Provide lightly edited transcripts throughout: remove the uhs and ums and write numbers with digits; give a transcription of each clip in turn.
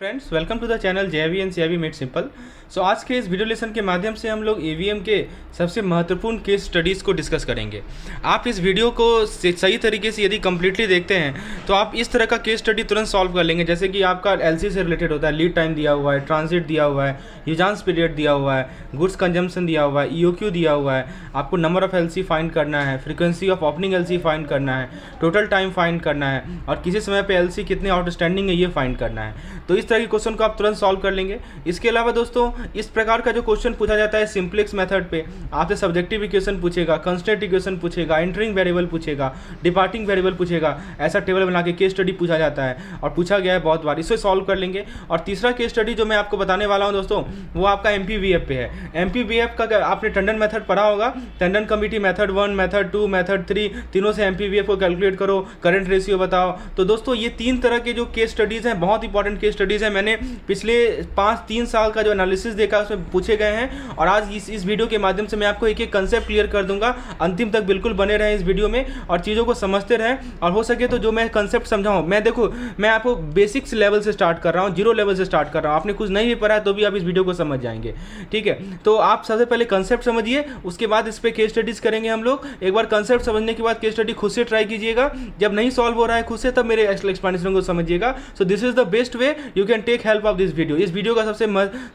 Friends welcome to the channel JV and CIB made simple. So आज के इस video lesson के माध्यम से हम लोग ईवीएम के सबसे महत्वपूर्ण केस स्टडीज़ को डिस्कस करेंगे। आप इस वीडियो को सही तरीके से यदि कम्प्लीटली देखते हैं तो आप इस तरह का केस स्टडी तुरंत सॉल्व कर लेंगे। जैसे कि आपका एलसी से रिलेटेड होता है, लीड टाइम दिया हुआ है, ट्रांजिट दिया हुआ है, यूजांस पीरियड दिया हुआ है, गुड्स कंजम्पशन दिया हुआ है, ईओक्यू दिया हुआ है, आपको नंबर ऑफ एलसी फाइंड करना है, frequency of opening LC find करना है, टोटल टाइम फाइंड करना है और किसी समय पे एलसी कितने आउटस्टैंडिंग है ये फाइंड करना है। तो इस तरह के क्वेश्चन को आप तुरंत सॉल्व कर लेंगे। इसके अलावा दोस्तों इस प्रकार का जो क्वेश्चन पूछा जाता है सिंप्लेक्स मेथड पे, आपसे सब्जेक्टिव इक्वेशन पूछेगा, कंस्टेंट इक्वेशन पूछेगा, एंटरिंग वेरिएबल पूछेगा, डिपार्टिंग वेरिएबल पूछेगा, ऐसा टेबल बना के केस स्टडी पूछा जाता है और पूछा गया है बहुत बार, इसे सॉल्व कर लेंगे। और तीसरा केस स्टडी जो मैं आपको बताने वाला हूं दोस्तों वो आपका एमपीवीएफ पे है। एमपीवीएफ का आपने टंडन मेथड पढ़ा होगा, Tandon committee method 1, method 2, method 3, तीनों से एमपीवीएफ को कैलकुलेट करो, करंट रेशियो बताओ। तो दोस्तों ये तीन तरह के जो केस स्टडीज़ हैं बहुत इंपॉर्टेंट केस स्टडीज़ हैं। मैंने पिछले 3 साल का जो एनालिसिस देखा उसमें पूछे गए हैं और आज इस वीडियो के माध्यम से मैं आपको एक एक कंसेप्ट क्लियर कर दूंगा। अंतिम तक बिल्कुल बने रहें इस वीडियो में और चीज़ों को समझते रहें और हो सके तो जो मैं कंसेप्ट समझाऊँ, मैं आपको बेसिक्स लेवल से स्टार्ट कर रहा हूँ, 0 लेवल से स्टार्ट कर रहा हूँ। आपने कुछ नहीं भी पढ़ा है तो भी आप इस वीडियो को समझ जाएंगे, ठीक है। तो आप सबसे पहले कंसेप्ट समझिए, उसके बाद इस पर केस स्टडीज करेंगे हम लोग। एक बार कंसेप्ट समझने के बाद केस स्टडी खुद से ट्राई कीजिएगा, जब नहीं सॉल्व हो रहा है खुद से तब मेरे एक्सप्लेनेशन को समझिएगा। So this is the best way you can take help of this video. इस वीडियो का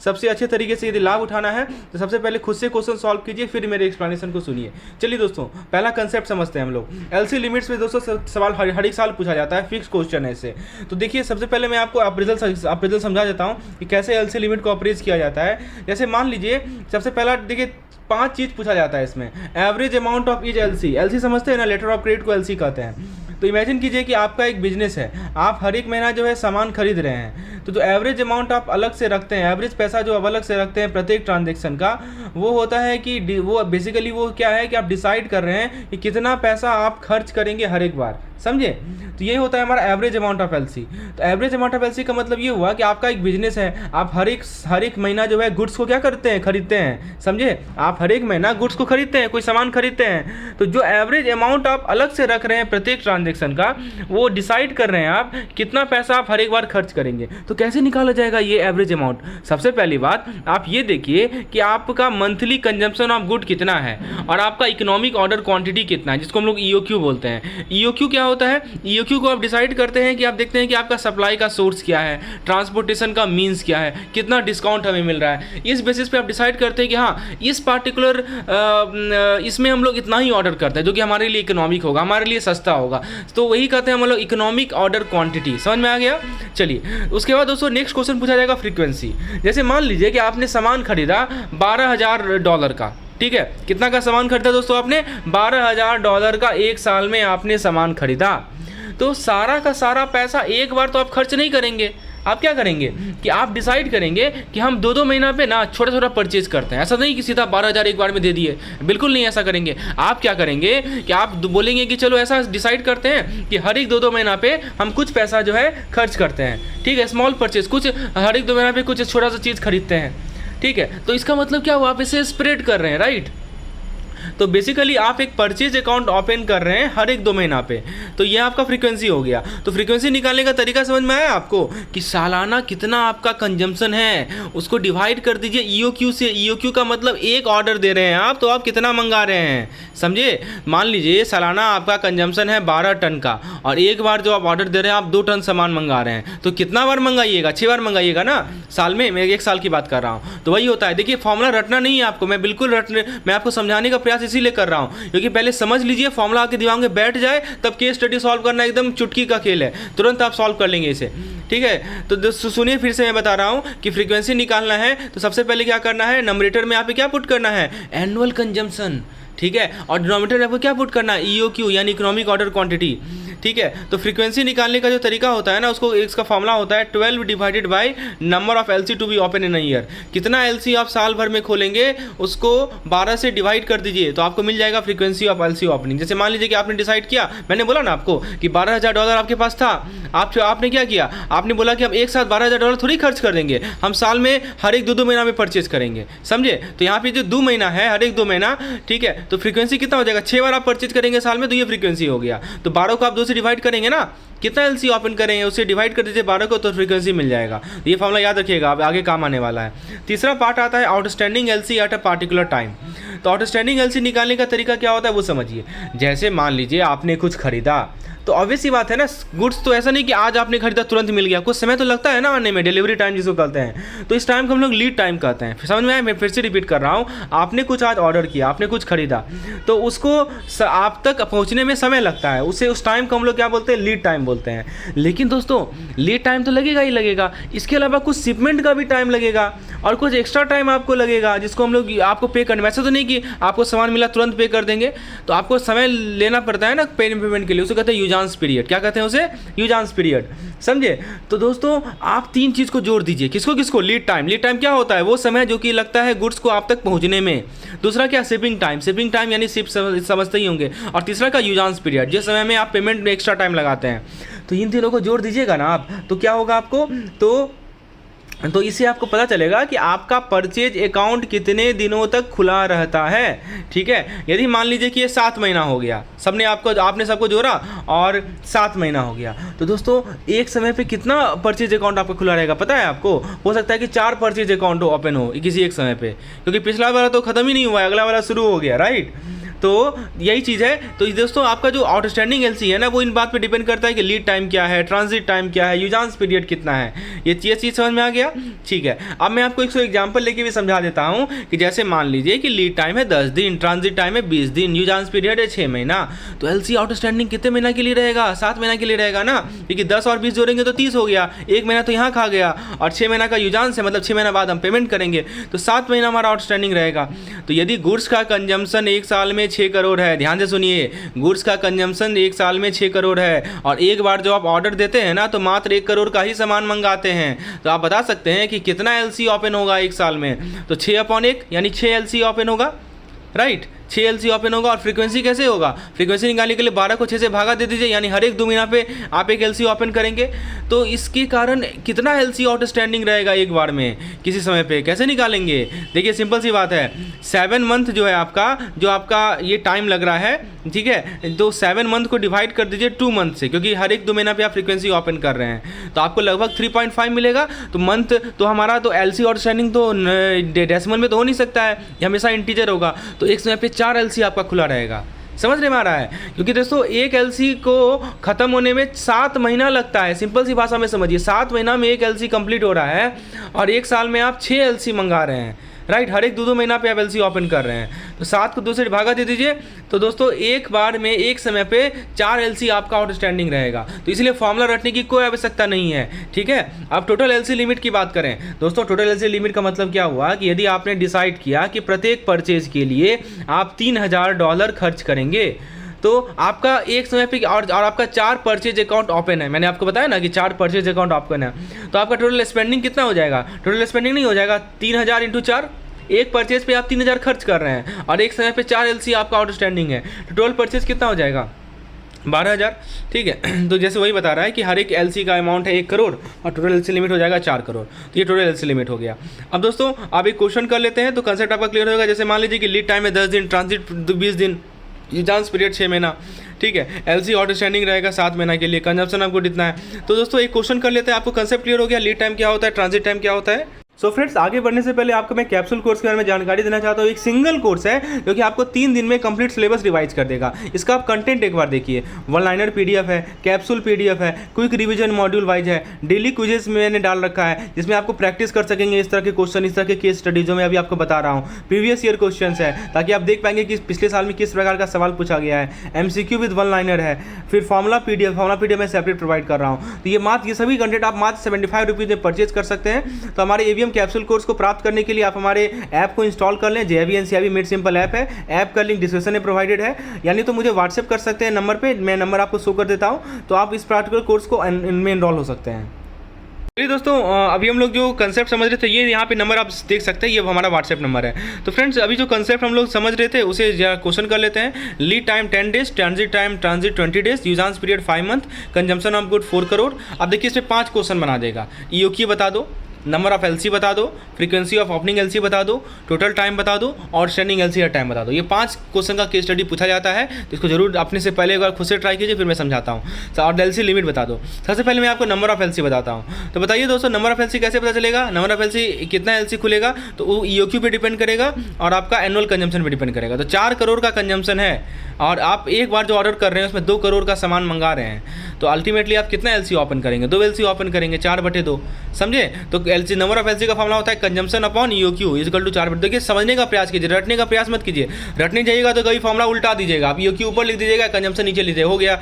सबसे अच्छे तरीके से यदि लाभ उठाना है तो सबसे पहले खुद से क्वेश्चन सॉल्व कीजिए, फिर मेरे एक्सप्लेनेशन को सुनिए। चलिए दोस्तों पहला कंसेप्ट समझते हैं हम लोग। एलसी लिमिट्स में दोस्तों सवाल हर एक साल पूछा जाता है, फिक्स क्वेश्चन है इससे। तो देखिए सबसे पहले मैं आपको अप्रेजल समझा देता हूँ कि कैसे एलसी लिमिट को अप्रेज किया जाता है। जैसे मान लीजिए सबसे पहला देखिए 5 चीज़ पूछा जाता है इसमें। Average amount of each LC, LC समझते हैं ना, लेटर ऑफ क्रेडिट को एलसी कहते हैं। तो इमेजिन कीजिए कि आपका एक बिजनेस है, आप हर एक महीना जो है सामान खरीद रहे हैं, तो जो एवरेज अमाउंट आप अलग से रखते हैं, एवरेज पैसा जो आप अलग से रखते हैं प्रत्येक ट्रांजैक्शन का, वो होता है कि वो बेसिकली वो क्या है कि आप डिसाइड कर रहे हैं कि कितना पैसा आप खर्च करेंगे हर एक बार, समझे। तो ये होता है हमारा एवरेज अमाउंट ऑफ एलसी। तो एवरेज अमाउंट ऑफ एलसी का मतलब ये हुआ कि आपका एक बिजनेस है, आप हर एक महीना जो है गुड्स को क्या करते हैं, खरीदते हैं, समझे। आप हर एक महीना गुड्स को खरीदते हैं, कोई सामान खरीदते हैं। तो जो एवरेज अमाउंट आप अलग से रख रहे हैं प्रत्येक ट्रांजैक्शन का, वो डिसाइड कर रहे हैं आप कितना पैसा आप हर एक बार खर्च करेंगे। तो कैसे निकाला जाएगा ये एवरेज अमाउंट? सबसे पहली बात आप ये देखिए कि आपका मंथली कंजम्पशन ऑफ गुड कितना है और आपका इकोनॉमिक ऑर्डर क्वांटिटी कितना है, जिसको हम लोग ईओक्यू बोलते हैं। ईओक्यू क्या होता है? ईओक्यू को आप डिसाइड करते हैं कि आप देखते हैं कि आपका सप्लाई का सोर्स क्या है, ट्रांसपोर्टेशन का मीन्स क्या है, कितना डिस्काउंट हमें मिल रहा है। इस बेसिस पे आप डिसाइड करते हैं कि हाँ इस पार्टिकुलर इसमें हम लोग इतना ही ऑर्डर करते हैं जो कि हमारे लिए इकोनॉमिक होगा, हमारे लिए सस्ता होगा। तो वही कहते हैं हम लोग इकोनॉमिक ऑर्डर क्वांटिटी। समझ में आ गया? चलिए उसके बाद दोस्तों नेक्स्ट क्वेश्चन पूछा जाएगा फ्रीक्वेंसी। जैसे मान लीजिए कि आपने सामान खरीदा $12,000 का, ठीक है। कितना का सामान खरीदा दोस्तों आपने? $12,000 का एक साल में आपने सामान खरीदा। तो सारा का सारा पैसा एक बार तो आप खर्च नहीं करेंगे। आप क्या करेंगे कि आप डिसाइड करेंगे कि हम 2-2 महीना पे ना छोटा छोटा परचेज करते हैं। ऐसा नहीं कि सीधा 12,000 एक बार में दे दिए, बिल्कुल नहीं ऐसा करेंगे। आप क्या करेंगे कि आप बोलेंगे कि चलो ऐसा डिसाइड करते हैं कि हर एक 2-2 महीना पे हम कुछ पैसा जो है खर्च करते हैं, ठीक है। स्मॉल परचेज, कुछ हर एक 2 महीना पे कुछ छोटा सा चीज़ खरीदते हैं, ठीक है। तो इसका मतलब क्या हुआ, आप इसे स्प्रेड कर रहे हैं, राइट। तो बेसिकली आप एक परचेज अकाउंट ओपन कर रहे हैं हर एक 2 महीना पे। तो ये आपका फ्रीक्वेंसी हो गया। तो फ्रीक्वेंसी निकालने का तरीका समझ में आया आपको कि सालाना कितना आपका कंजम्पशन है उसको डिवाइड कर दीजिए ईओक्यू से। ईओक्यू का मतलब एक ऑर्डर दे रहे हैं आप, तो आप कितना मंगा रहे हैं, समझे। मान लीजिए सालाना आपका कंजम्पशन है 12 टन का और एक बार जो आप ऑर्डर दे रहे हैं आप 2 टन सामान मंगा रहे हैं, तो कितना बार मंगाइएगा? 6 बार मंगाइएगा ना साल में। मैं 1 साल की बात कर रहा हूँ। तो वही होता है। देखिए फॉर्मूला रटना नहीं है आपको, मैं आपको समझाने का प्रयास इसीलिए कर रहा हूं क्योंकि पहले समझ लीजिए, फॉर्मूला आपके दिमाग में बैठ जाए तब केस स्टडी सॉल्व करना एकदम चुटकी का खेल है, तुरंत आप सॉल्व कर लेंगे इसे, ठीक है। तो सुनिए फिर से मैं बता रहा हूं कि फ्रीक्वेंसी निकालना है तो सबसे पहले क्या करना है, नंबरेटर में यहाँ पे क्या पुट करना है, एनुअल कंजम्पशन, ठीक है। और डिनोमिनेटर में आपको क्या पुट करना है, ईओक्यू यानी इकोनॉमिक ऑर्डर क्वांटिटी, ठीक है। तो फ्रीक्वेंसी निकालने का जो तरीका होता है ना, उसको इसका फॉर्मूला होता है 12 divided by number of LC to be open in a year. कितना एलसी आप साल भर में खोलेंगे उसको 12 से डिवाइड कर दीजिए तो आपको मिल जाएगा फ्रीक्वेंसी ऑफ एलसी ओपनिंग। जैसे मान लीजिए कि आपने डिसाइड किया, मैंने बोला ना आपको कि $12,000 आपके पास था, आपने क्या किया, आपने बोला कि हम एक साथ $12,000 थोड़ी खर्च कर देंगे, हम साल में हर एक 2-2 महीना में परचेज करेंगे, समझे। तो यहाँ पे जो 2 महीना है, हर एक 2 महीना, ठीक है। तो फ्रीक्वेंसी कितना हो जाएगा, 6 बार आप परचेज करेंगे साल में, तो ये फ्रीक्वेंसी हो गया। तो 12 को आप 2 2 से डिवाइड करेंगे ना, कितना एलसी ओपन करेंगे उससे डिवाइड कर दीजिए 12 को, तो फ्रीक्वेंसी मिल जाएगा। ये फॉर्मूला याद रखिएगा, अब आगे काम आने वाला है। तीसरा पार्ट आता है outstanding LC at a particular time. तो आउटस्टैंडिंग एलसी निकालने का तरीका क्या होता है वो समझिए। जैसे मान लीजिए आपने कुछ खरीदा, तो ऑब्वियस सी बात है ना, गुड्स तो ऐसा नहीं कि आज आपने खरीदा तुरंत मिल गया, कुछ समय तो लगता है ना आने में, डिलीवरी टाइम जिसको कहते हैं। तो इस टाइम को हम लोग लीड टाइम कहते हैं। समझ में आया? मैं फिर से रिपीट कर रहा हूँ, आपने कुछ आज ऑर्डर किया, आपने कुछ खरीदा, तो उसको आप तक पहुँचने में समय लगता है, उस टाइम को हम लोग क्या बोलते हैं? लीड टाइम बोलते हैं। लेकिन दोस्तों लीड टाइम तो लगेगा ही लगेगा, इसके अलावा कुछ शिपमेंट का भी टाइम लगेगा और कुछ एक्स्ट्रा टाइम आपको लगेगा, जिसको हम लोग आपको पे करना। वैसे तो नहीं कि आपको सामान मिला तुरंत पे कर देंगे, तो आपको समय लेना पड़ता है ना पेमेंट के लिए, उसे कहते हैं यूजांस पीरियड। क्या कहते हैं उसे? यूजांस पीरियड। समझे? तो दोस्तों आप 3 चीज़ को जोड़ दीजिए। किसको किसको? Lead time. लीड टाइम क्या होता है? वो समय जो कि लगता है गुड्स को आप तक पहुंचने में। दूसरा क्या? Shipping time. शिपिंग टाइम यानी शिप समझते ही होंगे। और तीसरा का यूजांस पीरियड, जिस समय में आप पेमेंट में एक्स्ट्रा टाइम लगाते हैं। तो इन तीनों को जोड़ दीजिएगा ना आप, तो क्या होगा आपको? तो इससे आपको पता चलेगा कि आपका परचेज अकाउंट कितने दिनों तक खुला रहता है। ठीक है, यदि मान लीजिए कि ये 7 महीना हो गया, आपने सबको जोड़ा और 7 महीना हो गया, तो दोस्तों एक समय पे कितना परचेज अकाउंट आपका खुला रहेगा पता है आपको? हो सकता है कि 4 परचेज अकाउंट ओपन हो किसी एक समय पे, क्योंकि पिछला वाला तो खत्म ही नहीं हुआ है, अगला वाला शुरू हो गया, राइट? तो यही चीज़ है। तो दोस्तों आपका जो आउटस्टैंडिंग एलसी है ना, वो इन बात पे डिपेंड करता है कि लीड टाइम क्या है, ट्रांजिट टाइम क्या है, यूजांस पीरियड कितना है। ये चीज़ समझ में आ गया? ठीक है, अब मैं आपको एक एग्जांपल लेके भी समझा देता हूँ कि जैसे मान लीजिए कि लीड टाइम है 10 दिन, ट्रांजिट टाइम है 20 दिन, यूजांस पीरियड है 6 महीना, तो एलसी आउटस्टैंडिंग कितने महीना के लिए रहेगा? 7 महीना के लिए रहेगा ना, क्योंकि 10 और 20 जोड़ेंगे तो 30 हो गया, 1 महीना तो यहाँ खा गया, और 6 महीना का यूजांस है, मतलब 6 महीना बाद हम पेमेंट करेंगे, तो 7 महीना हमारा आउटस्टैंडिंग रहेगा। तो यदि गुड्स का कंजम्पशन 1 साल में 6 करोड़ है, ध्यान से सुनिए, गुड्स का कंजम्पशन 1 साल में 6 करोड़ है, और एक बार जो आप ऑर्डर देते हैं ना, तो मात्र 1 करोड़ का ही सामान मंगाते हैं, तो आप बता सकते हैं कि कितना एलसी ओपन होगा 1 साल में? तो 6/1 यानी 6 एलसी ओपन होगा, राइट? 6 एलसी ओपन होगा। और फ्रीक्वेंसी कैसे होगा? फ्रीक्वेंसी निकालने के लिए 12 को 6 से भागा दे दीजिए, यानी हर एक 2 महीना पे आप एक एलसी ओपन करेंगे। तो इसके कारण कितना एलसी आउटस्टैंडिंग रहेगा एक बार में किसी समय पे? कैसे निकालेंगे? देखिए सिंपल सी बात है, 7 मंथ जो है आपका, जो आपका ये टाइम लग रहा है, ठीक है, तो 7 मंथ को डिवाइड कर दीजिए 2 मंथ से, क्योंकि हर एक 2 महीना पे आप फ्रीक्वेंसी ओपन कर रहे हैं, तो आपको लगभग 3.5 मिलेगा। तो मंथ तो हमारा तो एलसी आउटस्टैंडिंग तो डेसिमल में तो हो नहीं सकता है, ये हमेशा इंटीजर होगा, तो एक समय पे 4 एलसी आपका खुला रहेगा। समझ में आ रहा है? क्योंकि दोस्तों एक एलसी को ख़त्म होने में 7 महीना लगता है। सिंपल सी भाषा में समझिए, 7 महीना में एक एलसी कंप्लीट हो रहा है, और 1 साल में आप 6 एलसी मंगा रहे हैं, राइट? हर एक 2-2 महीना पे आप एलसी ओपन कर रहे हैं, तो 7 को 2 से भागा दे दीजिए। तो दोस्तों एक बार में एक समय पे 4 एलसी आपका आउटस्टैंडिंग रहेगा, तो इसलिए फॉर्मूला रटने की कोई आवश्यकता नहीं है। ठीक है, अब टोटल एलसी लिमिट की बात करें दोस्तों, टोटल एलसी लिमिट का मतलब क्या हुआ कि यदि आपने डिसाइड किया कि प्रत्येक परचेज के लिए आप $3000 खर्च करेंगे, तो आपका एक समय पे और आपका 4 परचेज अकाउंट ओपन है, मैंने आपको बताया ना कि 4 परचेज अकाउंट ओपन है, तो आपका टोटल स्पेंडिंग कितना हो जाएगा? टोटल स्पेंडिंग नहीं हो जाएगा 3000 × 4, एक परचेज पे आप 3000 खर्च कर रहे हैं, और एक समय पे 4 एलसी आपका आउटस्टैंडिंग है, तो टोटल परचेज कितना हो जाएगा? 12000। ठीक है, तो जैसे वही बता रहा है कि हर एक एलसी का अमाउंट है 1 करोड़, और टोटल एलसी लिमिट हो जाएगा 4 करोड़, तो ये टोटल एलसी लिमिट हो गया। अब दोस्तों आप एक क्वेश्चन कर लेते हैं, तो कंसेप्ट आपका क्लियर होगा। जैसे मान लीजिए कि लीड टाइम है 10 दिन, ट्रांजिट 20 दिन, यूजांस पीरियड 6 महीना, ठीक है, एलसी आउटस्टैंडिंग रहेगा 7 महीना के लिए, कंजम्पशन आपको कितना है। तो दोस्तों एक क्वेश्चन कर लेते हैं, आपको कंसेप्ट क्लियर हो गया, लीड टाइम क्या होता है, ट्रांजिट टाइम क्या होता है। सो फ्रेंड्स, आगे बढ़ने से पहले आपको मैं कैप्सूल कोर्स के बारे में जानकारी देना चाहता हूँ। एक सिंगल कोर्स है जो कि आपको 3 दिन में कंप्लीट सिलेबस रिवाइज कर देगा। इसका आप कंटेंट एक बार देखिए, 1 लाइनर पीडीएफ है, कैप्सूल पीडीएफ है, क्विक रिवीजन मॉड्यूल वाइज है, डेली क्विजेस मैंने डाल रखा है जिसमें आपको प्रैक्टिस कर सकेंगे इस तरह के क्वेश्चन, इस तरह के केस स्टडी जो मैं अभी आपको बता रहा हूँ। प्रीवियस ईयर क्वेश्चन है, ताकि आप देख पाएंगे कि पिछले साल में किस प्रकार का सवाल पूछा गया है। MCQ विद 1 लाइनर है, फिर फॉर्मुला पीडीएफ मैं सेपरेट प्रोवाइड कर रहा हूँ। तो ये सभी कंटेंट आप मात्र 75 रुपीज़ में परचेज कर सकते हैं। तो हमारे AVM कैप्सूल कोर्स को प्राप्त करने के लिए आप हमारे ऐप को इंस्टॉल कर लें। JVN CIB made simple app है, ऐप का लिंक डिस्क्रिप्शन में प्रोवाइडेड है, यानी तो मुझे व्हाट्सएप कर सकते हैं नंबर पे, मैं नंबर आपको शो कर देता हूं, तो आप इस पार्टिकुलर कोर्स को इनमें एनरोल हो सकते हैं। चलिए दोस्तों, अभी हम लोग जो कंसेप्ट समझ रहे थे, ये यहाँ पे नंबर आप देख सकते हैं, ये हमारा व्हाट्सएप नंबर है। तो फ्रेंड्स, अभी जो कंसेप्ट हम लोग समझ रहे थे उसे क्वेश्चन कर लेते हैं। Lead time 10 days, transit 20 days, usance period 5 month, consumption of good 4 crore. अब देखिए इसमें 5 क्वेश्चन बना देगा। EOQ बता दो, नंबर ऑफ एलसी बता दो, फ्रीक्वेंसी ऑफ ओपनिंग एलसी बता दो, टोटल टाइम बता दो और स्टैंडिंग एलसी या टाइम बता दो। ये 5 क्वेश्चन का केस स्टडी पूछा जाता है, तो इसको जरूर अपने से पहले एक बार खुद से ट्राई कीजिए, फिर मैं समझाता हूँ। और एलसी लिमिट बता दो। सबसे पहले मैं आपको नंबर ऑफ एलसी बताता हूँ। तो बताइए दोस्तों, नंबर ऑफ एलसी कैसे पता चलेगा? नंबर ऑफ एलसी कितना एलसी खुलेगा तो वो ईओक्यू पे डिपेंड करेगा और आपका एनुअल कंजम्पशन पे डिपेंड करेगा। तो 4 करोड़ का कंजम्पशन है और आप एक बार जो ऑर्डर कर रहे हैं उसमें 2 करोड़ का सामान मंगा रहे हैं, तो अल्टीमेटली आप कितना एलसी ओपन करेंगे? 2 एलसी ओपन करेंगे, 4/2, समझे? तो एलसी नंबर ऑफ एलसी का फॉर्मूला होता है consumption upon EOQ equal to 4/2। देखिए समझने का प्रयास कीजिए, रटने का प्रयास मत कीजिए। रटने जाइएगा तो कभी फॉर्मूला उल्टा दीजिएगा, आप ईओक्यू ऊपर लिख दीजिएगा, कंजम्पशन नीचे लीजिए, हो गया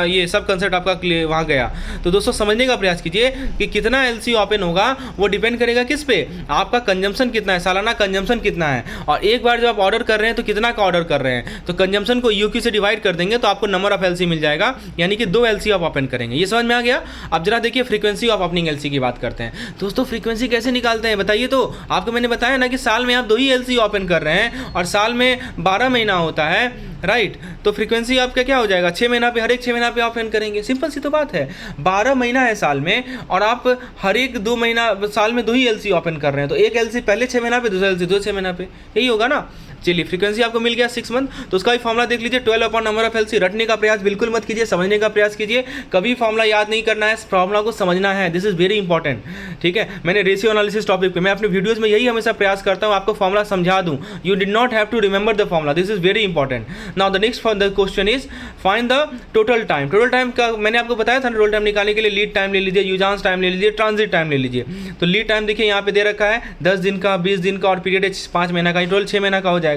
ये सब कंसेप्ट आपका वहाँ गया। तो दोस्तों समझने का प्रयास कीजिए कि कितना एलसी ओपन होगा वो डिपेंड करेगा किस पे? आपका कंजम्पशन कितना है, सालाना कंजम्पशन कितना है, और एक बार जब आप ऑर्डर कर रहे हैं तो कितना का ऑर्डर कर रहे हैं, तो कंजम्पशन को ईओक्यू से डिवाइड कर देंगे तो आपको नंबर ऑफ एलसी मिल जाएगा, यानी कि 2 एलसी आप ओपन करेंगे। ये समझ में आ गया? अब जरा देखिए फ्रीक्वेंसी ऑफ ओपनिंग एलसी की बात करते हैं। दोस्तों फ्रीक्वेंसी कैसे निकालते हैं बताइए? तो आपको मैंने बताया ना कि साल में आप 2 ही एलसी ओपन कर रहे हैं और साल में 12 महीना होता है, राइट? तो फ्रीक्वेंसी आपका क्या हो जाएगा? 6 महीना पे, हर एक 6 महीना पे ओपन करेंगे। सिंपल सी तो बात है। 12 महीना है साल में और आप हर एक 2 महीना साल में 2 ही एलसी ओपन कर रहे हैं, तो एक एलसी पहले 6 महीना पे, दूसरा एलसी 2 6 महीना पे, यही होगा ना। चलिए फ्रीक्वेंसी आपको मिल गया 6 मंथ, तो उसका भी फॉर्मूला देख लीजिए, 12 अपॉन नंबर ऑफ एलसी। रटने का प्रयास बिल्कुल मत कीजिए, समझने का प्रयास कीजिए। कभी फॉर्मूला याद नहीं करना है, फॉर्मूला को समझना है, दिस इज वेरी इंपॉर्टेंट, ठीक है? मैंने रेशियो एनालिसिस टॉपिक पे मैं अपने वीडियोस में यही हमेशा प्रयास करता हूँ, आपको फॉर्मूला समझा दूँ। You did not have to remember the formula, this is very important. Now the next question is find the total time. Total time का मैंने आपको बताया था, टोटल टाइम निकालने के लिए लीड टाइम ले लीजिए, यूजांस टाइम ले लीजिए, ट्रांजिट टाइम ले लीजिए। तो लीड टाइम देखिए यहाँ पे दे रखा है 10 दिन का, 20 दिन का और पीरियड 5 महीना का, टोटल 6 महीना का हो जाएगा।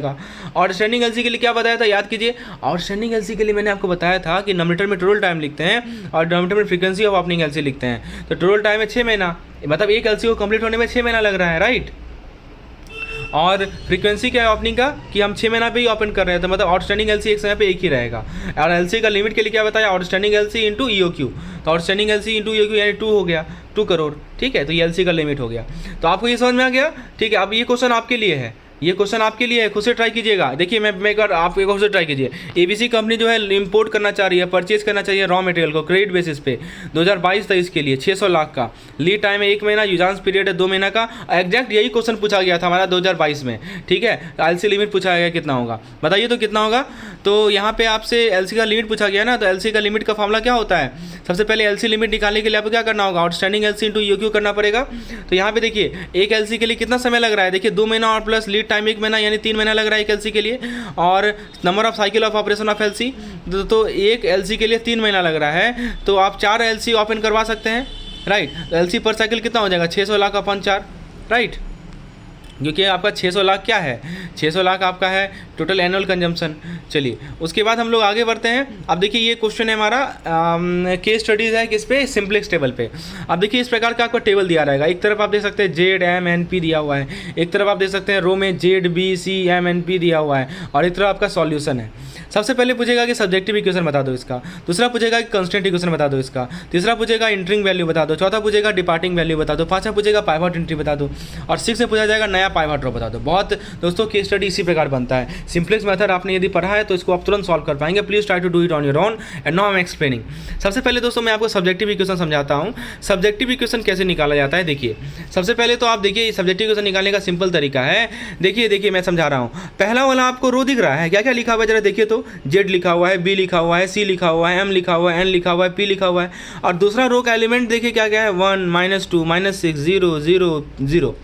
और स्टैंडिंग एलसी के लिए क्या बताया था, याद कीजिए। और स्टैंडिंग एलसी के लिए मैंने आपको बताया था कि नॉमिनेटर में टोटल टाइम लिखते हैं और डिनोमिनेटर में फ्रीक्वेंसी ऑफ ओपनिंग एलसी लिखते हैं। तो टोटल टाइम है 6 महीना, मतलब एक एलसी को कंप्लीट होने में 6 महीना लग रहा है, राइट? और फ्रीक्वेंसी क्या है ओपनिंग का कि हम 6 महीना पे ही ओपन कर रहे हैं, तो मतलब आउटस्टैंडिंग एलसी एक समय पे एक ही रहेगा। और एलसी का लिमिट के लिए क्या बताया, आउटस्टैंडिंग एलसी इंटू ईओक्यू। तो आउटस्टैंडिंग एलसी इंटू ईओक्यू यानी 2 हो गया, 2 करोड़, ठीक है? तो ये एलसी का लिमिट हो गया। तो आपको ये समझ में आ गया, ठीक है? अब ये क्वेश्चन आपके लिए है, ये क्वेश्चन आपके लिए है, खुद से ट्राई कीजिएगा। देखिए मैं एक बार आप एक बार से ट्राई कीजिए। एबीसी कंपनी जो है इंपोर्ट करना चाह रही है, परचेज करना चाहिए रॉ मटेरियल को क्रेडिट बेसिस पे 2022-23 के लिए 600 लाख का। लीड टाइम है 1 महीना, यूजांस पीरियड है 2 महीना का। एग्जैक्ट यही क्वेश्चन पूछा गया था हमारा 2022 में, ठीक है? एलसी लिमिट पूछा गया कितना होगा, बताइए तो कितना होगा? तो यहाँ पे आपसे एलसी का लिमिट पूछा गया ना, तो एलसी का लिमिट का फॉर्मूला क्या होता है? सबसे पहले एलसी लिमिट निकालने के लिए आपको क्या करना होगा, आउटस्टैंडिंग एलसी इंटू ईओक्यू करना पड़ेगा। तो यहाँ पे देखिए एक एलसी के लिए कितना समय लग रहा है, देखिए 2 महीना और प्लस लीड टाइम 1 महीना, यानी 3 महीना लग रहा है एक एलसी के लिए। और number of cycle of operation of LC, तो एक एलसी के लिए 3 महीना लग रहा है, तो आप 4 एलसी ओपन करवा सकते हैं, राइट? तो एलसी पर साइकिल कितना हो जाएगा, 600 लाख अपॉन 4, राइट? क्योंकि आपका 600 लाख क्या है, 600 लाख आपका है टोटल एनुअल कंजम्पशन। चलिए उसके बाद हम लोग आगे बढ़ते हैं। अब देखिए ये क्वेश्चन है हमारा केस स्टडीज़ है किस पे, सिंप्लेक्स टेबल पे। अब देखिए इस प्रकार का आपको टेबल दिया रहेगा, एक तरफ आप देख सकते हैं ZMNP दिया हुआ है, एक तरफ आप देख सकते हैं रो में ZBCMNP दिया हुआ है, और एक तरफ आपका सॉल्यूशन है। सबसे पहले पूछेगा कि सब्जेक्टिव इक्वेशन बता दो इसका, दूसरा पूछेगा कि कंस्टेंट इक्वेशन बता दो इसका, तीसरा पूछेगा इंटरिंग वैल्यू बता दो, चौथा पूछेगा डिपार्टिंग वैल्यू बता दो, पांचवा पूछेगा पाइवट एंट्री बता दो, और 6 में पूछा जाएगा नया पाइवट रो बता दो। बहुत दोस्तों केस स्टडी इसी प्रकार बनता है। सिंप्लेक्स मेथड आपने यदि पढ़ा है तो इसको आप तुरंत सॉल्व कर पाएंगे। Please try to do it on your own and now I am explaining. सबसे पहले दोस्तों मैं आपको सब्जेक्टिव इक्वेशन समझाता हूँ। सब्जेक्टिव इक्वेशन कैसे निकाला जाता है, देखिए सबसे पहले तो आप देखिए सब्जेक्टिव इक्वेशन निकालने का सिंपल तरीका है। देखिए मैं समझा रहा हूँ। पहला वाला आपको रो दिख रहा है, क्या क्या लिखा हुआ है जरा देखिए तो, Z लिखा हुआ है, B लिखा हुआ है, C लिखा हुआ है, M लिखा हुआ है, N लिखा हुआ है, P लिखा हुआ है, और दूसरा रो का एलिमेंट देखिए क्या क्या है, 1 -2 -6 0 0 0।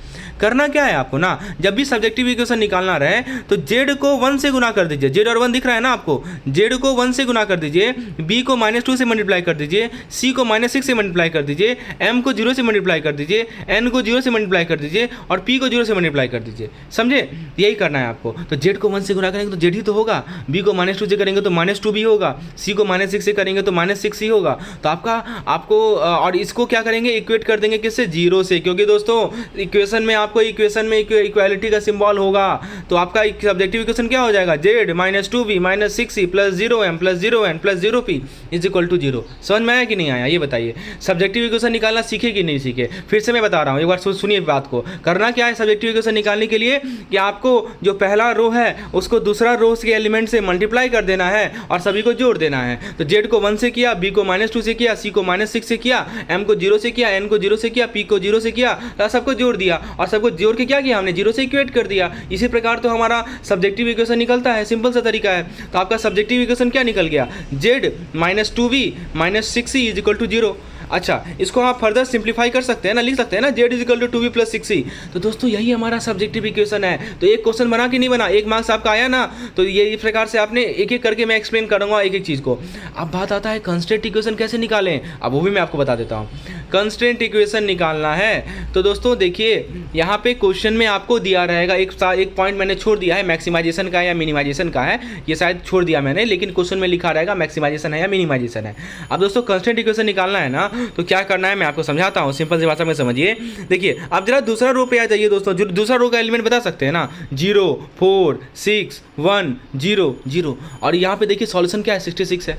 करना क्या है आपको ना, जब भी सब्जेक्टिव इक्वेशन निकालना रहे तो Z को 1 से गुना कर दीजिए, Z और 1 दिख रहा है ना आपको, Z को 1 से गुना कर दीजिए, B को -2 से मल्टीप्लाई कर दीजिए, C को -6 से मल्टीप्लाई कर दीजिए, M को 0 से मल्टीप्लाई कर दीजिए, N को 0 से मल्टीप्लाई कर दीजिए, और P को 0 से मल्टीप्लाई कर दीजिए। समझे, यही करना है आपको। तो Z को 1 से गुना करेंगे तो Z ही तो होगा, B को -2 से करेंगे तो -2 भी होगा, C को -6 से करेंगे तो -6 ही होगा। तो आपको और इसको क्या करेंगे, इक्वेट कर देंगे किससे, 0 से, क्योंकि दोस्तों इक्वेशन में आप आपको इक्वेशन में इक्वालिटी का सिंबल होगा तो आपका सब्जेक्टिव इक्वेशन क्या हो जाएगा, z minus 2v minus 6c plus 0m plus 0n plus 0p is equal to 0। समझ में आया कि नहीं आया ये बताइए। सब्जेक्टिव इक्वेशन निकालना सीखे कि नहीं सीखे, फिर से मैं बता रहा हूँ, एक बार सुनिए बात को। करना क्या है सब्जेक्टिव इक्वेशन निकालने के लिए कि आपको जो पहला रो है उसको दूसरा रो के एलिमेंट से मल्टीप्लाई कर देना है और सभी को जोड़ देना है। तो जेड को 1 से किया, बी को -2 से किया, सी को -6 से किया, एम को 0 से किया, एन को 0 से किया, पी को 0 से किया, सबको जोड़ दिया और सबको जोड़ के क्या किया हमने 0 से इक्वेट कर दिया। इसी प्रकार तो हमारा सब्जेक्टिव इक्वेशन निकलता है, सिंपल सा तरीका है। तो आपका सब्जेक्टिव इक्वेशन क्या निकल गया, z minus 2v minus 6c is equal to 0। अच्छा, इसको आप फर्दर सिंप्लीफाई कर सकते हैं ना, लिख सकते हैं ना z is equal to 2v plus 6c। तो दोस्तों यही हमारा सब्जेक्टिव इक्वेशन है। तो एक क्वेश्चन बना कि नहीं बना, एक मार्क्स आपका आया ना। तो ये इस प्रकार से आपने एक एक करके मैं एक्सप्लेन करूंगा एक एक चीज़ को। अब बात आता है कंस्ट्रेंट इक्वेशन कैसे निकालें, अब वो भी मैं आपको बता देता हूँ। कंस्ट्रेंट इक्वेशन निकालना है तो दोस्तों देखिए यहाँ पे क्वेश्चन में आपको दिया रहेगा, एक पॉइंट मैंने छोड़ दिया है, मैक्सिमाइजेशन का है या मिनिमाइजेशन का है, ये शायद छोड़ दिया मैंने, लेकिन क्वेश्चन में लिखा रहेगा मैक्सिमाइजेशन है या मिनिमाइजेशन है। अब दोस्तों कंस्ट्रेंट इक्वेशन निकालना है ना, तो क्या करना है मैं आपको समझाता हूँ, सिंपल सी भाषा में समझिए। देखिए आप जरा दूसरा रो पे आ जाइए दोस्तों, जो दूसरा रो का एलिमेंट बता सकते हैं ना, 0 4 6 1 0 0 और यहाँ पे देखिए सॉल्यूशन क्या है 66 है।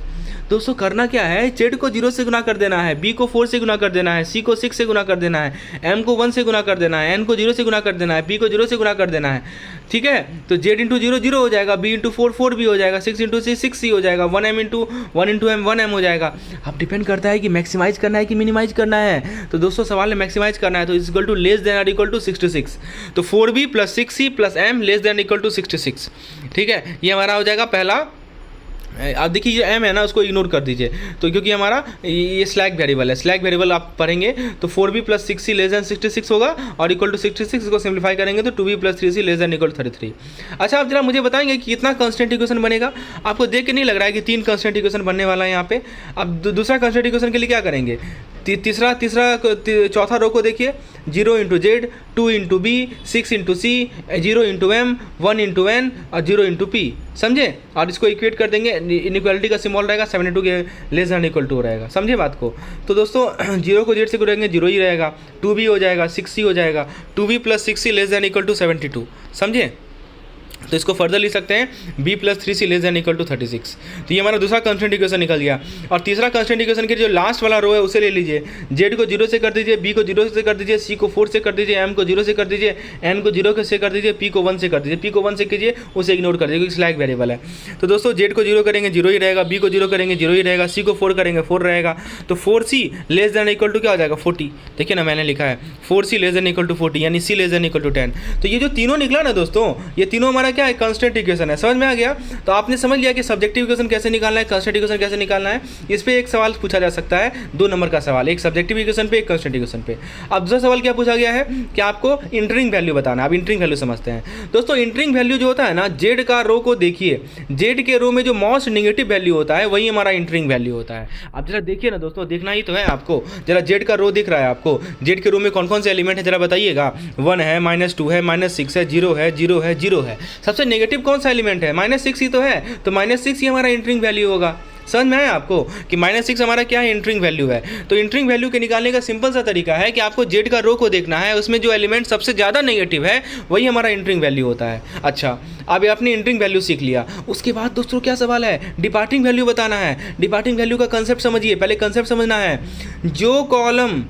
दोस्तों करना क्या है, जेड को 0 से गुना कर देना है, बी को 4 से गुना कर देना है, सी को 6 से गुना कर देना है, एम को 1 से गुना कर देना है, एन को 0 से गुना कर देना है, पी को 0 से गुना कर देना है। ठीक है, तो जेड इंटू 0 0 हो जाएगा, बी इंटू 4 4 भी हो जाएगा, 6 इंटू सी 6 सी हो जाएगा, 1m into 1 into M 1m हो जाएगा। अब डिपेंड करता है कि मैक्सिमाइज करना है कि मिनिमाइज करना है। तो दोस्तों सवाल में मैक्सिमाइज करना है, तो is equal to less than और इक्वल टू 66। तो 4b plus 6c plus m less than equal to 66। ठीक है, ये हमारा हो जाएगा पहला। अब देखिए ये m है ना, उसको इग्नोर कर दीजिए, तो क्योंकि हमारा ये स्लैग वेरिएबल है, स्लैग वेरिएबल आप पढ़ेंगे तो 4b plus 6c less then 66 होगा और इक्वल टू 66 को सिंप्लीफाई करेंगे तो 2b plus 3c less than equal to 33। अच्छा आप जरा मुझे बताएंगे कि कितना कंस्टेंट इक्वेशन बनेगा। आपको देख के नहीं लग रहा है कि 3 कंस्टेंट इक्वेशन बनने वाला है यहाँ पे। अब दूसरा कंस्टेंट इक्वेशन के लिए क्या करेंगे, चौथा रो को देखिए, 0 into z, 2 into b, 6 into c, 0 into m, 1 into n और 0 इंटू पी, समझे। और इसको इक्वेट कर देंगे, इनइक्वालिटी का सिंबल रहेगा 72 के लेस देन इक्वल टू रहेगा, समझे बात को। तो दोस्तों 0 को जेड से गुणेंगे 0 ही रहेगा, 2b हो जाएगा, 6c हो जाएगा, 2b plus 6c less than equal to 72, समझे। तो इसको फर्दर लिख सकते हैं b plus 3c less than equal to 36। तो ये हमारा दूसरा कंस्टेंट इक्वेशन निकल गया। और तीसरा कंस्टेंट इक्वेशन के जो लास्ट वाला रो है उसे ले लीजिए, z को 0 से कर दीजिए, b को 0 से कर दीजिए, c को 4 से कर दीजिए, m को 0 से कर दीजिए, n को 0 से कर दीजिए, p को 1 से कर दीजिए, p को 1 से कीजिए, उसे इग्नोर कर दीजिए क्योंकि स्लैग वेरिएबल है। तो दोस्तों z को 0 करेंगे 0 ही रहेगा, b को 0 करेंगे 0 ही रहेगा, c को 4 करेंगे 4 रहेगा। तो 4c less than equal to क्या हो जाएगा 40। देखिए ना मैंने लिखा है 4c less than equal to 40 यानी c less than equal to 10। तो ये जो तीनों निकला ना दोस्तों, ये तीनों हमारा क्या है, कंस्टेंट इक्वेशन है। समझ में आ गया। तो आपने समझ लिया कि सब्जेक्टिव इक्वेशन कैसे निकालना है, कंस्टेंट इक्वेशन कैसे निकालना है। इस पे एक सवाल पूछा जा सकता है, 2 नंबर का सवाल, एक सब्जेक्टिव इक्वेशन पे, एक कंस्टेंट इक्वेशन पे। अब दूसरा सवाल क्या पूछा गया है कि आपको इंटरिंग वैल्यू बताना है। अब इंटरिंग वैल्यू समझते हैं दोस्तों। इंटरिंग वैल्यू जो होता है ना, जेड का रो को देखिए, जेड के रो में जो मोस्ट नेगेटिव वैल्यू होता है वही हमारा इंटरिंग वैल्यू होता है। अब जरा देखिए ना दोस्तों, देखना ही तो है आपको। जरा जेड का रो दिख रहा है आपको, जेड के रो में कौन कौन से एलिमेंट है जरा बताइएगा। 1 है, -2 है, -6 है, 0 है, 0 है, 0 है। सबसे नेगेटिव कौन सा एलिमेंट है, -6 ही तो है। तो -6 ही हमारा इंटरिंग वैल्यू होगा। समझ में आया आपको कि -6 हमारा क्या है, इंटरिंग वैल्यू है। तो इंटरिंग वैल्यू के निकालने का सिंपल सा तरीका है कि आपको जेड का रो को देखना है, उसमें जो एलिमेंट सबसे ज़्यादा नेगेटिव है वही हमारा इंटरिंग वैल्यू होता है। अच्छा, अब आपने इंटरिंग वैल्यू सीख लिया, उसके बाद दोस्तों क्या सवाल है, डिपार्टिंग वैल्यू बताना है। डिपार्टिंग वैल्यू का कंसेप्ट समझिए, पहले कंसेप्ट समझना है। जो कॉलम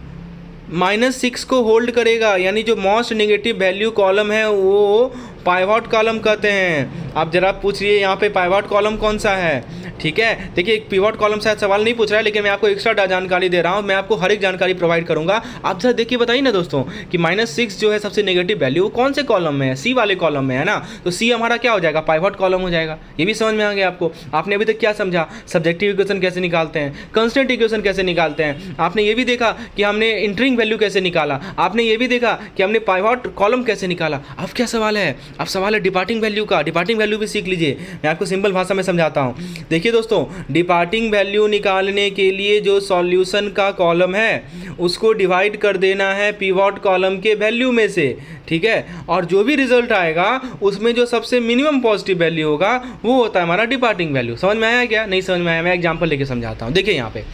-6 को होल्ड करेगा, यानी जो मोस्ट नेगेटिव वैल्यू कॉलम है वो पाइवट कॉलम कहते हैं। आप जरा पूछिए यहाँ पे पाइवट कॉलम कौन सा है। ठीक है, देखिए एक पिवट कॉलम शायद सवाल नहीं पूछ रहा है, लेकिन मैं आपको एक्स्ट्रा जानकारी दे रहा हूँ, मैं आपको हर एक जानकारी प्रोवाइड करूँगा। आप जरा देखिए, बताइए ना दोस्तों कि -6 जो है सबसे नेगेटिव वैल्यू कौन से कॉलम में है, सी वाले कॉलम में है ना। तो सी हमारा क्या हो जाएगा, पाइवट कॉलम हो जाएगा। ये भी समझ में आ गया आपको। आपने अभी तक क्या समझा, सब्जेक्टिव इक्वेशन कैसे निकालते हैं, कंस्टेंट इक्वेशन कैसे निकालते हैं। आपने ये भी देखा कि हमने इंटरिंग वैल्यू कैसे निकाला, आपने ये भी देखा कि हमने पाइवट कॉलम कैसे निकाला। अब क्या सवाल है, अब सवाल है डिपार्टिंग वैल्यू का। डिपार्टिंग वैल्यू भी सीख लीजिए, मैं आपको सिंपल भाषा में समझाता हूँ। देखिए दोस्तों, डिपार्टिंग वैल्यू निकालने के लिए जो सॉल्यूशन का कॉलम है उसको डिवाइड कर देना है पिवट कॉलम के वैल्यू में से। ठीक है, और जो भी रिजल्ट आएगा उसमें जो सबसे मिनिमम पॉजिटिव वैल्यू होगा वो होता है हमारा डिपार्टिंग वैल्यू। समझ में आया क्या, नहीं समझ में आया, मैं एग्जांपल लेके समझाता हूँ। देखिए यहाँ पे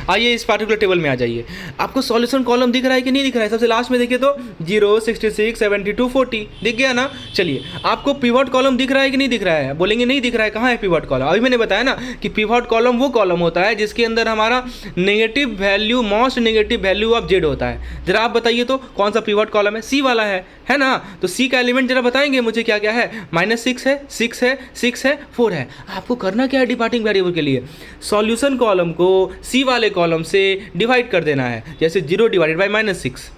आइए इस पार्टिकुलर टेबल में आ जाइए, आपको सॉल्यूशन कॉलम दिख रहा है कि नहीं दिख रहा है? सबसे लास्ट में देखिए तो 0, 66, 72, 40 दिख गया ना। चलिए आपको पिवट कॉलम दिख रहा है कि नहीं दिख रहा है? बोलेंगे नहीं दिख रहा है, कहाँ है पिवट कॉलम? अभी मैंने बताया ना कि पिवट कॉलम वो कॉलम होता है जिसके अंदर हमारा negative value, most negative value of Z होता है। जरा आप बताइए तो कौन सा पिवट कॉलम है? सी वाला है ना? तो सी का एलिमेंट जरा बताएंगे मुझे क्या क्या है? -6 है, 6 है, 6 है, 4 है। आपको करना क्या है डिपार्टिंग वेरिएबल के लिए? सॉल्यूशन कॉलम को सी वाले कॉलम से डिवाइड कर देना है। जैसे 0 डिवाइडेड बाई -6,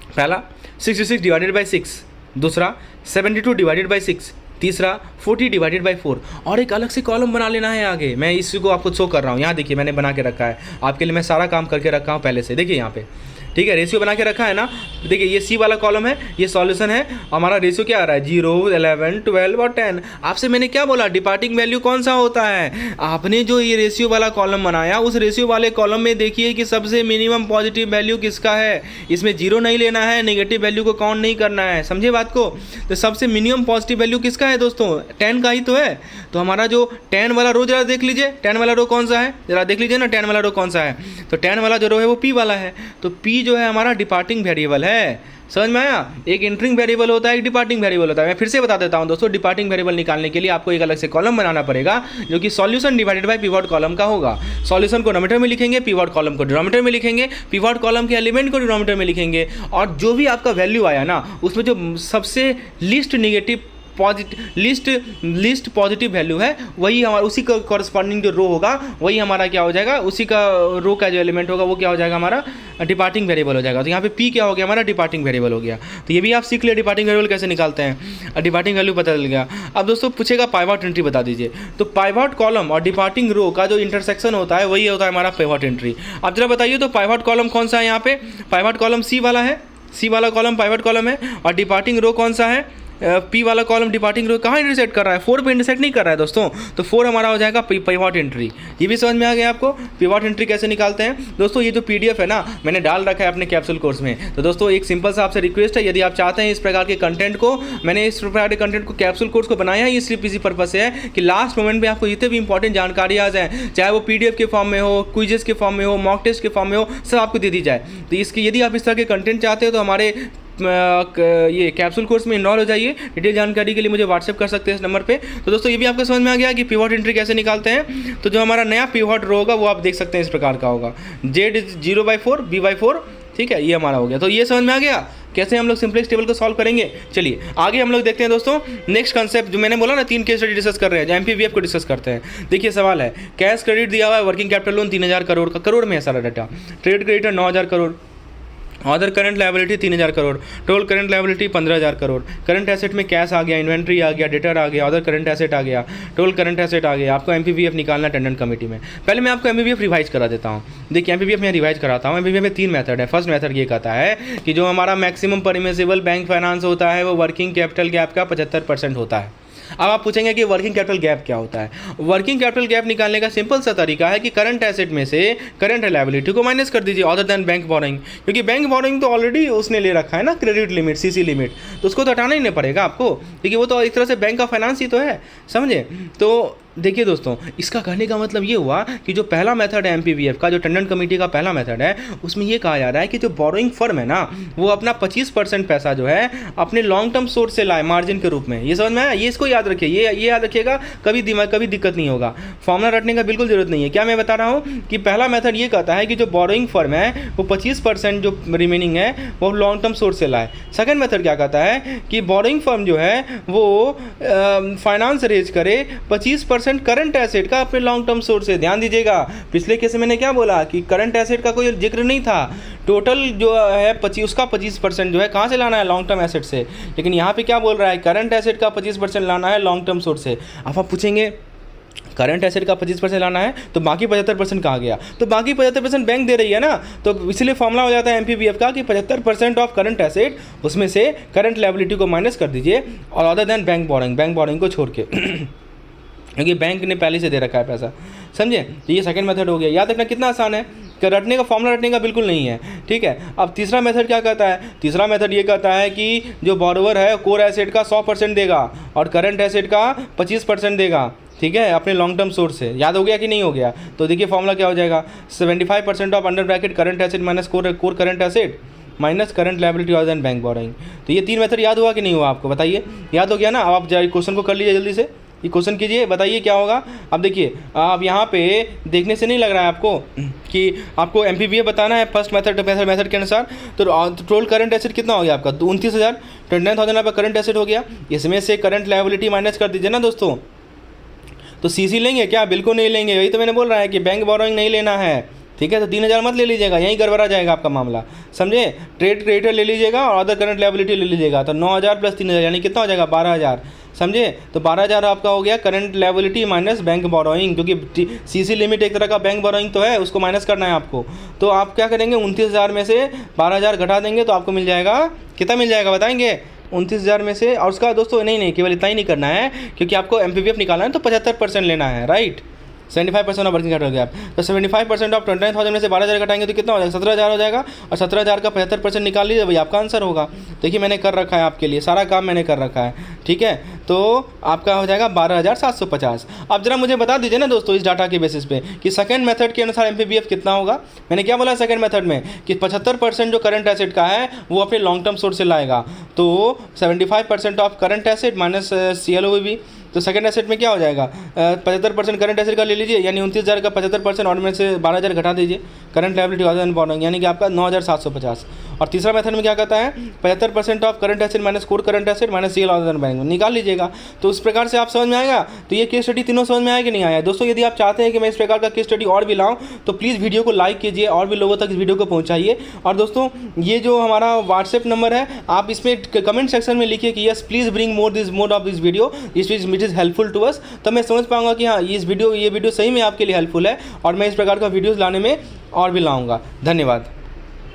पहला 66 डिवाइडेड बाई 6, दूसरा 72 डिवाइडेड बाई 6, तीसरा 40 डिवाइडेड बाई 4, और एक अलग से कॉलम बना लेना है आगे। मैं इसी को आपको शो कर रहा हूँ, यहाँ देखिए मैंने बना के रखा है आपके लिए, मैं सारा काम करके रखा हूँ पहले से। देखिए यहाँ पे, ठीक है, रेशियो बना के रखा है ना। देखिए ये सी वाला कॉलम है, ये सॉल्यूशन है, हमारा रेशियो क्या आ रहा है? 0, 11, 12 और 10। आपसे मैंने क्या बोला? डिपार्टिंग वैल्यू कौन सा होता है? आपने जो ये रेशियो वाला कॉलम बनाया, उस रेशियो वाले कॉलम में देखिए कि सबसे मिनिमम पॉजिटिव वैल्यू किसका है। इसमें 0 नहीं लेना है, नेगेटिव वैल्यू को काउंट नहीं करना है, समझे बात को? तो सबसे मिनिमम पॉजिटिव वैल्यू किसका है दोस्तों? 10 का ही तो है। तो हमारा जो 10 वाला रो जरा देख लीजिए, 10 वाला रो कौन सा है? जरा देख लीजिए ना 10 वाला रो कौन सा है। तो 10 वाला जो रो है वो पी वाला है। तो पी जो है हमारा डिपार्टिंग वेरिएबल है। समझ में आया? एक इंटरिंग वेरिएबल होता है, एक डिपार्टिंग वेरिएबल होता है। मैं फिर से बता देता हूं दोस्तों, डिपार्टिंग वेरिएबल निकालने के लिए आपको एक अलग से कॉलम बनाना पड़ेगा जो कि solution divided by pivot column का होगा। सॉल्यूशन को नोमीटर में लिखेंगे, पिवट कॉलम को डिनोमिनेटर में लिखेंगे, पिवट कॉलम के एलिमेंट को डिनोमिनेटर में लिखेंगे, और जो भी आपका वैल्यू आया ना उसमें जो सबसे list negative least positive value है वही हमारा, उसी का कॉरस्पॉन्डिंग जो रो होगा वही हमारा क्या हो जाएगा, उसी का रो का जो एलिमेंट होगा वो क्या हो जाएगा, हमारा डिपार्टिंग वेरिएबल हो जाएगा। तो यहाँ पे पी क्या हो गया, हमारा डिपार्टिंग वेरिएबल हो गया। तो ये भी आप सीख लिया डिपार्टिंग वेरिएबल कैसे निकालते हैं, डिपार्टिंग वैल्यू पता चल गया। अब दोस्तों पूछेगा पाइवट एंट्री बता दीजिए। तो पाइवट कॉलम और डिपार्टिंग रो का जो इंटरसेक्शन होता है वही होता है हमारा पाइवट एंट्री। अब जरा बताइए तो पाइवट कॉलम कौन सा है? यहाँ पे पाइवट कॉलम सी वाला है, सी वाला कॉलम पाइवट कॉलम है, और डिपार्टिंग रो कौन सा है? पी वाला कॉलम डिपार्टिंग रो कहाँ इंटरसेक्ट कर रहा है? 4 पे इंटरसेक्ट नहीं कर रहा है दोस्तों। तो 4 हमारा हो जाएगा पिवट एंट्री। ये भी समझ में आ गया आपको पिवट एंट्री कैसे निकालते हैं? दोस्तों ये जो पीडीएफ है ना मैंने डाल रखा है अपने कैप्सूल कोर्स में। तो दोस्तों एक सिंपल सा आपसे रिक्वेस्ट है, यदि आप चाहते हैं इस प्रकार के कंटेंट को, मैंने इस प्रकार के कंटेंट को कैप्सूल कोर्स को बनाया है, ये सिर्फ इसी पर्पस से है कि लास्ट मोमेंट में आपको जितने भी इंपॉर्टेंट जानकारी आ जाए, चाहे वो पीडीएफ के फॉर्म में हो, क्विजेस के फॉर्म में हो, मॉक टेस्ट के फॉर्म में हो, सब आपको दे दी जाए। तो इसकी यदि आप इस तरह के कंटेंट चाहते हो तो हमारे ये कैप्सूल कोर्स में इनरोल हो जाइए। डिटेल जानकारी के लिए मुझे व्हाट्सएप कर सकते हैं इस नंबर पे। तो दोस्तों ये भी आपको समझ में आ गया कि पिवट एंट्री कैसे निकालते हैं। तो जो हमारा नया पिवट रो होगा वो आप देख सकते हैं इस प्रकार का होगा, Z 0/4 B/4, ठीक है, ये हमारा हो गया। तो ये समझ में आ गया कैसे हम लोग सिंपलेक्स टेबल को सॉल्व करेंगे। चलिए आगे हम लोग देखते हैं दोस्तों नेक्स्ट कंसेप्ट, जो मैंने बोला ना 3 केस स्टडी डिस्कस कर रहे हैं, जो एमपीवीएफ को डिस्कस करते हैं। देखिए सवाल है, कैश क्रेडिट दिया हुआ है, वर्किंग कैपिटल लोन 3000 करोड़ का, करोड़ में है सारा data, trade credit 9000 crore, other current liability 3000 crore, total current liability 15000 crore, current asset में कैश आ गया, इन्वेंट्री आ गया, डेटर आ गया, अदर करंट एसेट आ गया, टोटल करंट एसेट आ गया। आपको एमपीवीएफ निकालना है टेंडेंट कमेटी में। पहले मैं आपको एमपीवीएफ रिवाइज करा देता हूँ। देखिए एमपीवीएफ मैं रिवाइज कराता हूँ। एमपीवीएफ में 3 मेथड है। फर्स्ट मेथड ये कहता है कि जो हमारा मैक्सिमम परमिसिबल बैंक फाइनेंस होता है वो वर्किंग कैपिटल गैप का 75% होता है। अब आप पूछेंगे कि वर्किंग कैपिटल गैप क्या होता है। वर्किंग कैपिटल गैप निकालने का सिंपल सा तरीका है कि करंट एसेट में से करंट लायबिलिटी को माइनस कर दीजिए अदर देन बैंक बोरोइंग, क्योंकि बैंक बोरोइंग तो ऑलरेडी उसने ले रखा है ना क्रेडिट लिमिट, सीसी लिमिट, तो उसको तो हटाना ही नहीं पड़ेगा आपको, क्योंकि वो तो एक तरह से बैंक का फाइनेंस ही तो है, समझे। तो देखिए दोस्तों इसका कहने का मतलब ये हुआ कि जो पहला मेथड है एमपीवीएफ का, जो टेंडेंट कमेटी का पहला मेथड है, उसमें ये कहा जा रहा है कि जो बोरोइंग फर्म है ना वो अपना 25% पैसा जो है अपने लॉन्ग टर्म सोर्स से लाए मार्जिन के रूप में। ये समझ में आया? ये इसको याद रखिए, ये याद रखिएगा, कभी दिक्कत नहीं होगा। फॉर्मूला रटने का बिल्कुल जरूरत नहीं है। क्या मैं बता रहा हूँ कि पहला मेथड ये कहता है कि जो बोरोइंग फर्म है वो 25% जो रिमेनिंग है वो लॉन्ग टर्म सोर्स से लाए। सेकंड मेथड क्या कहता है कि बोरोइंग फर्म जो है वो फाइनेंस रेज करे 25% करंट एसेट का अपने लॉन्ग टर्म सोर्स से। ध्यान दीजिएगा पिछले केस में मैंने क्या बोला कि करंट एसेट का कोई जिक्र नहीं था, टोटल जो है 25 उसका 25% जो है कहाँ से लाना है, लॉन्ग टर्म एसेट से। लेकिन यहाँ पे क्या बोल रहा है, करंट एसेट का 25% लाना है लॉन्ग टर्म सोर्स से। अब आप पूछेंगे करंट एसेट का 25% लाना है तो बाकी 75% कहाँ गया? तो बाकी 75% बैंक दे रही है ना, तो इसलिए फॉर्मूला हो जाता है एमपीवीएफ का कि 75% ऑफ करंट एसेट, उसमें से करंट लायबिलिटी को माइनस कर दीजिए और अदर देन बैंक बोरोइंग को छोड़ के क्योंकि बैंक ने पहले से दे रखा है पैसा, समझे। तो ये सेकंड मेथड हो गया। याद रखना कितना आसान है कि रटने का, फॉर्मूला रटने का बिल्कुल नहीं है, ठीक है। अब तीसरा मेथड क्या कहता है? तीसरा मेथड ये कहता है कि जो बोरोवर है कोर एसेट का 100% देगा और करंट एसेट का 25% देगा, ठीक है, अपने लॉन्ग टर्म सोर्स से। याद हो गया कि नहीं हो गया? तो देखिए फॉर्मूला क्या हो जाएगा, 75% of under bracket current asset minus core current asset minus current liability और देन बैंक बोरोइंग। तो ये 3 मेथड याद हुआ कि नहीं हुआ आपको? बताइए, याद हो गया ना? अब आप क्वेश्चन को कर लीजिए जल्दी से, ये क्वेश्चन कीजिए, बताइए क्या होगा। अब देखिए अब यहाँ पे देखने से नहीं लग रहा है आपको कि आपको MPBA बताना है फर्स्ट मेथड के अनुसार। तो टोटल करंट एसेट कितना हो गया आपका? 29,000, 29,000 आपका करंट एसेट हो गया। इसमें से करंट लायबिलिटी माइनस कर दीजिए ना दोस्तों। तो CC लेंगे क्या? बिल्कुल नहीं लेंगे। वही तो मैंने बोल रहा है कि बैंक बोरोइंग नहीं लेना है, ठीक है। तो 3,000 मत ले लीजिएगा, यहीं गड़बड़ा जाएगा आपका मामला, समझे। ट्रेड क्रेडिटर ले लीजिएगा और अदर करंट लायबिलिटी ले लीजिएगा। तो 9,000 प्लस 3,000 यानी कितना हो जाएगा? 12,000, समझे। तो 12,000 आपका हो गया current liability minus bank borrowing, क्योंकि CC लिमिट एक तरह का बैंक बोरोइंग तो है, उसको माइनस करना है आपको। तो आप क्या करेंगे, 29,000 में से 12,000 घटा देंगे तो आपको मिल जाएगा, कितना मिल जाएगा बताएंगे? 29,000 में से, और उसका दोस्तों नहीं केवल इतना ही नहीं करना है, क्योंकि आपको MPBF निकालना है तो 75% लेना है, right. 75% of working capital gap. तो 75% ऑफ 29,000 में से 12,000 घटाएंगे तो कितना हो जाएगा? 17,000 हो जाएगा। और 17,000 का 75% निकाल लीजिए, भाई आपका आंसर होगा। देखिए मैंने कर रखा है आपके लिए, सारा काम मैंने कर रखा है, ठीक है। तो आपका हो जाएगा 12,750। अब जरा मुझे बता दीजिए ना दोस्तों इस डाटा के बेसिस पे कि सेकंड मेथड के अनुसार MPBF कितना होगा। मैंने क्या बोला सेकंड मेथड में कि 75% जो करंट एसेट का है वो अपने लॉन्ग टर्म सोर्स से लाएगा। तो 75% of current asset minus CLOV। तो सेकंड एसेट में क्या हो जाएगा? 75% करंट एसेट का ले लीजिए, यानी 29,000 का 75% और में से 12,000 घटा दीजिए, करंट लायबिलिटी और देन बोरोइंग, यानी कि आपका 9,750। और तीसरा मेथड में क्या कहता है? 75% of current asset minus core current asset minus CL और देन बैंक, निकाल लीजिएगा। तो उस प्रकार से आप समझ में आएगा। तो ये केस स्टडी तीनों समझ में आया कि नहीं आया दोस्तों? यदि आप चाहते हैं कि मैं इस प्रकार का केस स्टडी और भी लाऊं तो प्लीज़ वीडियो को लाइक कीजिए और भी लोगों तक इस वीडियो को पहुँचाइए। और दोस्तों ये जो हमारा व्हाट्सएप नंबर है, आप इसमें कमेंट सेक्शन में लिखिए कि yes please bring more of this video, it is helpful to us. तो मैं समझ पाऊंगा कि हाँ ये वीडियो सही में आपके लिए हेल्पफुल है और मैं इस प्रकार का वीडियोस लाने में और भी लाऊंगा। धन्यवाद।